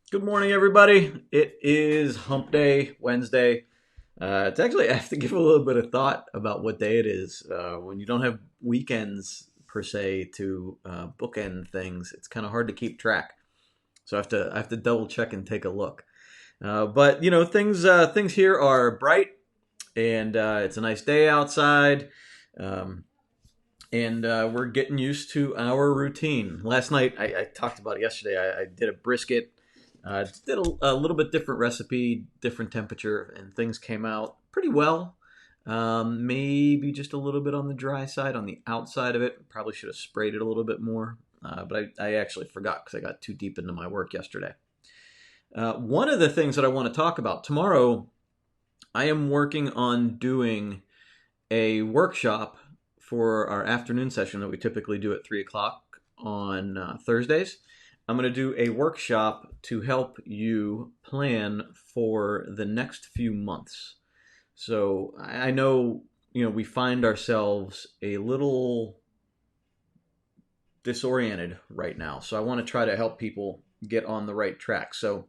Good morning, everybody. It is Hump Day, Wednesday. It's actually, I have to give a little bit of thought about what day it is. When you don't have weekends per se to bookend things, it's kind of hard to keep track. So I have to double check and take a look. But things here are bright, and it's a nice day outside. Um, and we're getting used to our routine. Last night, I talked about it yesterday. I did a brisket. Did a little bit different recipe, different temperature, and things came out pretty well. Maybe just a little bit on the dry side on the outside of it. Probably should have sprayed it a little bit more, but I actually forgot because I got too deep into my work yesterday. One of the things that I want to talk about tomorrow, I am working on doing a workshop for our afternoon session that we typically do at 3 o'clock on Thursdays. I'm going to do a workshop to help you plan for the next few months. So I know, we find ourselves a little disoriented right now. So I want to try to help people get on the right track. So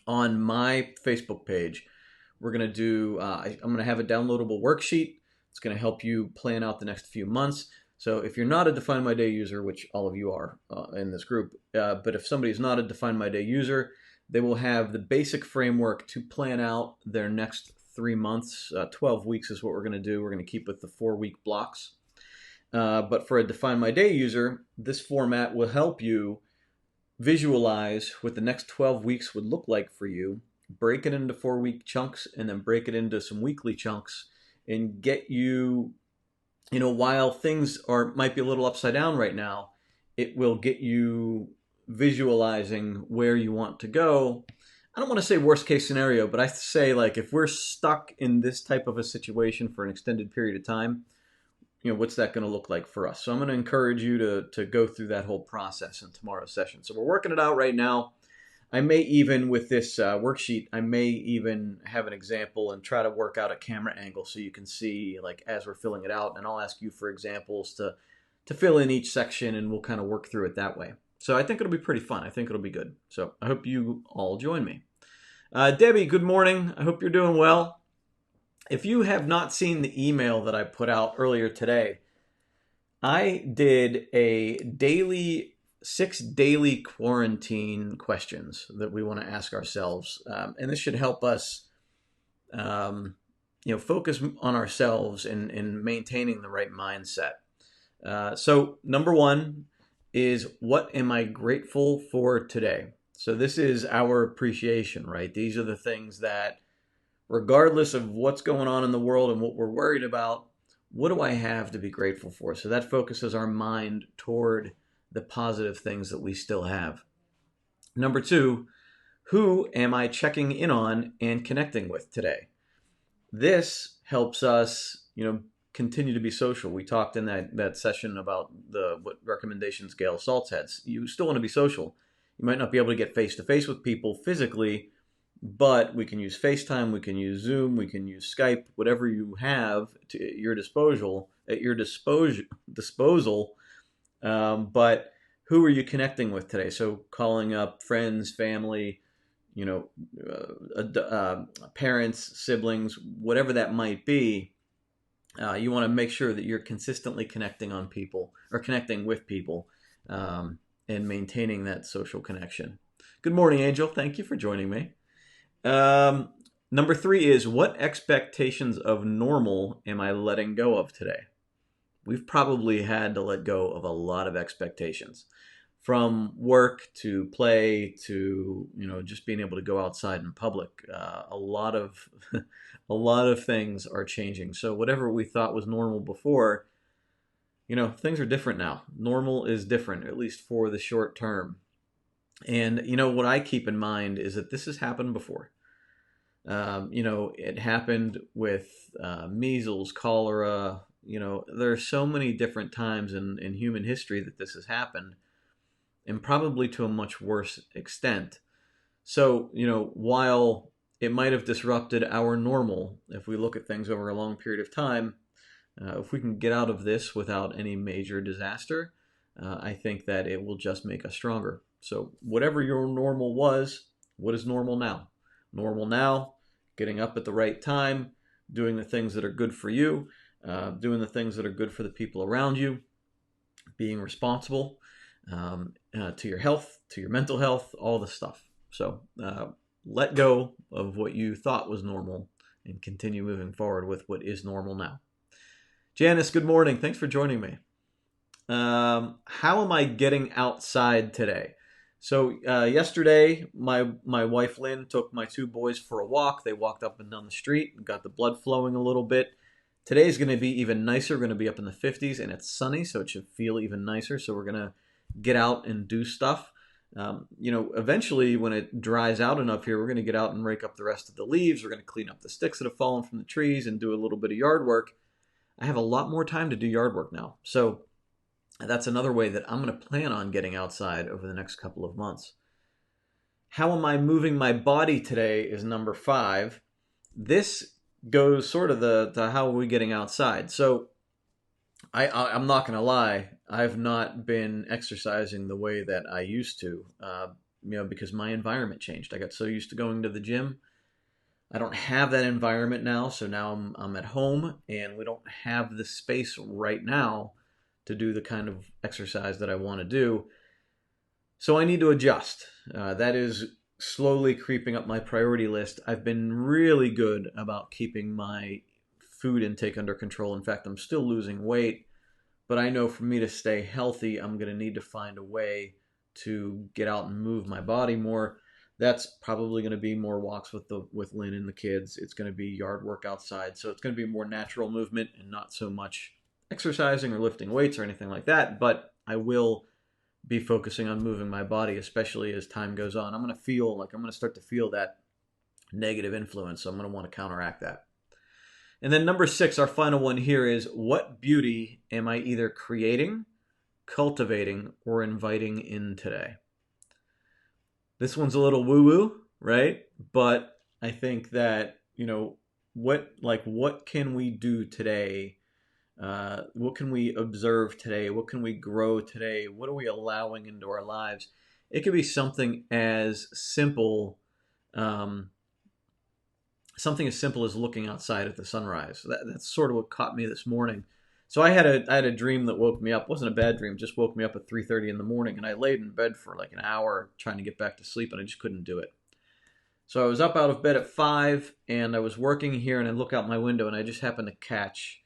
on my Facebook page, we're going to do, I'm going to have a downloadable worksheet. It's going to help you plan out the next few months. So if you're not a Define My Day user, which all of you are in this group, but if somebody's not a Define My Day user, they will have the basic framework to plan out their next 3 months. 12 weeks is what we're going to do. We're going to keep with the 4-week blocks. But for a Define My Day user, this format will help you visualize what the next 12 weeks would look like for you, break it into 4-week chunks, and then break it into some weekly chunks and get you, while things might be a little upside down right now, it will get you visualizing where you want to go. I don't want to say worst case scenario, but I say, like, if we're stuck in this type of a situation for an extended period of time, what's that going to look like for us? So I'm going to encourage you to go through that whole process in tomorrow's session. So we're working it out right now. I may even, with this worksheet, I may even have an example and try to work out a camera angle so you can see, like, as we're filling it out. And I'll ask you for examples to fill in each section, and we'll kind of work through it that way. So I think it'll be pretty fun. I think it'll be good. So I hope you all join me. Debbie, good morning. I hope you're doing well. If you have not seen the email that I put out earlier today, I did a daily 6 daily quarantine questions that we want to ask ourselves, and this should help us, focus on ourselves and maintaining the right mindset. So number one is, what am I grateful for today? So this is our appreciation, right? These are the things that, regardless of what's going on in the world and what we're worried about, what do I have to be grateful for? So that focuses our mind toward the positive things that we still have. Number two, who am I checking in on and connecting with today? This helps us, continue to be social. We talked in that session about what recommendations Gail Saltz had. You still want to be social. You might not be able to get face to face with people physically, but we can use FaceTime, we can use Zoom, we can use Skype, whatever you have at your disposal. But who are you connecting with today? So calling up friends, family, you know, parents, siblings, whatever that might be. You want to make sure that you're consistently connecting with people, and maintaining that social connection. Good morning, Angel. Thank you for joining me. Number three is, what expectations of normal am I letting go of today? We've probably had to let go of a lot of expectations, from work to play to, just being able to go outside in public. A lot of a lot of things are changing. So whatever we thought was normal before, things are different now. Normal is different, at least for the short term. And what I keep in mind is that this has happened before. It happened with measles, cholera. There are so many different times in human history that this has happened, and probably to a much worse extent. So, while it might have disrupted our normal, if we look at things over a long period of time, if we can get out of this without any major disaster, I think that it will just make us stronger. So, whatever your normal was, What is normal now? Normal now, getting up at the right time, doing the things that are good for you, doing the things that are good for the people around you, being responsible to your health, to your mental health, all the stuff. So let go of what you thought was normal and continue moving forward with what is normal now. Janice, good morning. Thanks for joining me. How am I getting outside today? So yesterday, my wife Lynn took my two boys for a walk. They walked up and down the street and got the blood flowing a little bit. Today's going to be even nicer. We're going to be up in the 50s and it's sunny, so it should feel even nicer. So we're going to get out and do stuff. Eventually when it dries out enough here, we're going to get out and rake up the rest of the leaves. We're going to clean up the sticks that have fallen from the trees and do a little bit of yard work. I have a lot more time to do yard work now. So that's another way that I'm going to plan on getting outside over the next couple of months. How am I moving my body today is number 5. This goes sort of to how are we getting outside. So I'm not going to lie, I've not been exercising the way that I used to, because my environment changed. I got so used to going to the gym. I don't have that environment now, so now I'm at home, and we don't have the space right now to do the kind of exercise that I want to do. So I need to adjust. That is slowly creeping up my priority list. I've been really good about keeping my food intake under control. In fact, I'm still losing weight, but I know for me to stay healthy, I'm going to need to find a way to get out and move my body more. That's probably going to be more walks with Lynn and the kids. It's going to be yard work outside. So it's going to be more natural movement and not so much exercising or lifting weights or anything like that. But I will be focusing on moving my body, especially as time goes on. I'm going to start to feel that negative influence. So I'm going to want to counteract that. And then number 6, our final one here is, what beauty am I either creating, cultivating, or inviting in today? This one's a little woo-woo, right? But I think that, what can we do today? What can we observe today? What can we grow today? What are we allowing into our lives? It could be something as simple as looking outside at the sunrise. That's sort of what caught me this morning. So I had a dream that woke me up. It wasn't a bad dream, just woke me up at 3:30 in the morning, and I laid in bed for like an hour trying to get back to sleep, and I just couldn't do it. So I was up out of bed at 5, and I was working here, and I look out my window, and I just happened to catch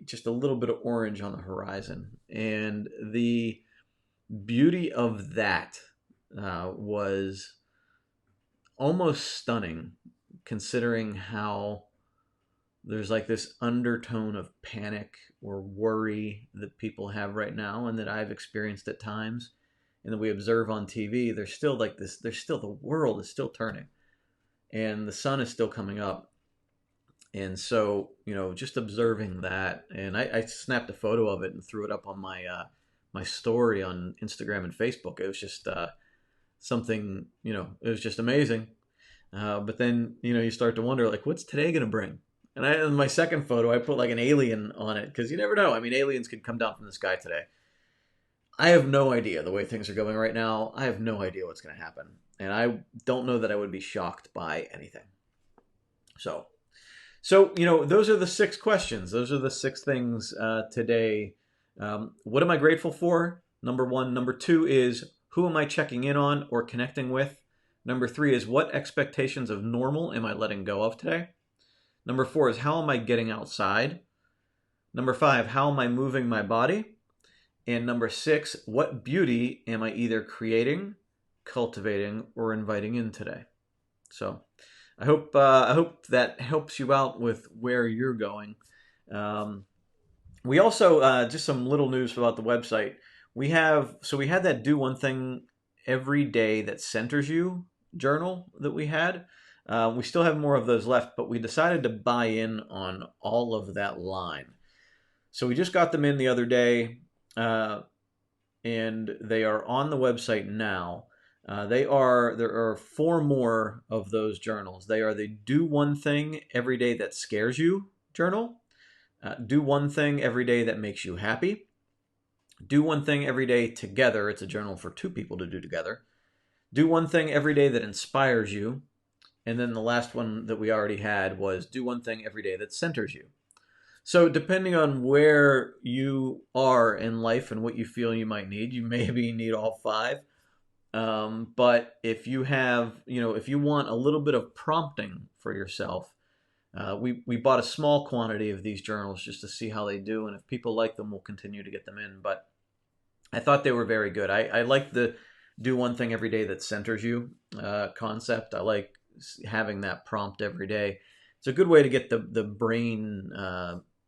just a little bit of orange on the horizon, and the beauty of that was almost stunning, considering how there's like this undertone of panic or worry that people have right now, and that I've experienced at times, and that we observe on TV. There's still the world is still turning, and the sun is still coming up. And so, just observing that, and I snapped a photo of it and threw it up on my story on Instagram and Facebook. It was just something, it was just amazing. But then, you start to wonder, like, what's today going to bring? And in my second photo, I put like an alien on it, because you never know. I mean, aliens could come down from the sky today. I have no idea the way things are going right now. I have no idea what's going to happen. And I don't know that I would be shocked by anything. So, those are the 6 questions. Those are the 6 things today. What am I grateful for? Number 1. Number 2 is, who am I checking in on or connecting with? Number 3 is, what expectations of normal am I letting go of today? Number 4 is, how am I getting outside? Number 5, how am I moving my body? And number 6, what beauty am I either creating, cultivating, or inviting in today? So I hope that helps you out with where you're going. We also, just some little news about the website. We had that do one thing every day that centers you journal that we had. We still have more of those left, but we decided to buy in on all of that line. So we just got them in the other day, and they are on the website now. There are 4 more of those journals. They are the do one thing every day that scares you journal, do one thing every day that makes you happy, do one thing every day together. It's a journal for 2 people to do together. do one thing every day that inspires you. And then the last one that we already had was do one thing every day that centers you. So depending on where you are in life and what you feel you might need, you maybe need all five. But if you have, if you want a little bit of prompting for yourself, we bought a small quantity of these journals just to see how they do, and if people like them, we'll continue to get them in. But I thought they were very good. I like the do one thing every day that centers you concept. I like having that prompt every day. It's a good way to get the brain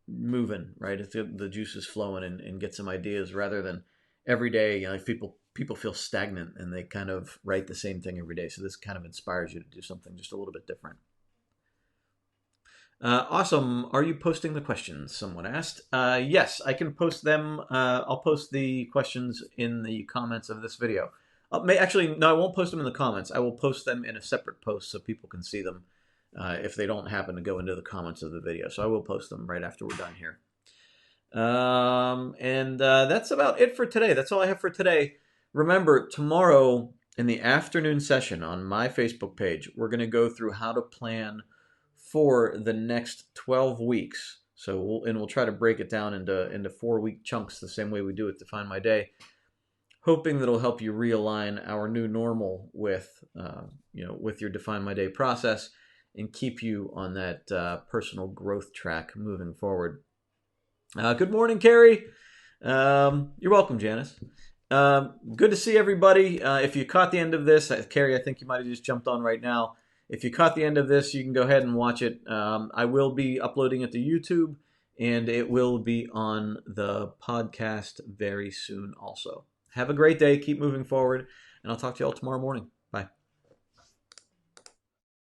moving, right? It's the juices flowing and get some ideas rather than every day. If people feel stagnant and they kind of write the same thing every day. So this kind of inspires you to do something just a little bit different. Awesome. Are you posting the questions? Someone asked. Yes, I can post them. I'll post the questions in the comments of this video. Actually, no, I won't post them in the comments. I will post them in a separate post so people can see them if they don't happen to go into the comments of the video. So I will post them right after we're done here. And that's about it for today. That's all I have for today. Remember, tomorrow in the afternoon session on my Facebook page, we're going to go through how to plan for the next 12 weeks. So we'll try to break it down into 4-week chunks the same way we do it to Define My Day, hoping that it'll help you realign our new normal with with your Define My Day process and keep you on that personal growth track moving forward. Good morning, Carrie. You're welcome, Janice. Good to see everybody. If you caught the end of this, Carrie, I think you might have just jumped on right now. If you caught the end of this, you can go ahead and watch it. I will be uploading it to YouTube, and it will be on the podcast very soon also. Have a great day. Keep moving forward, and I'll talk to you all tomorrow morning. Bye.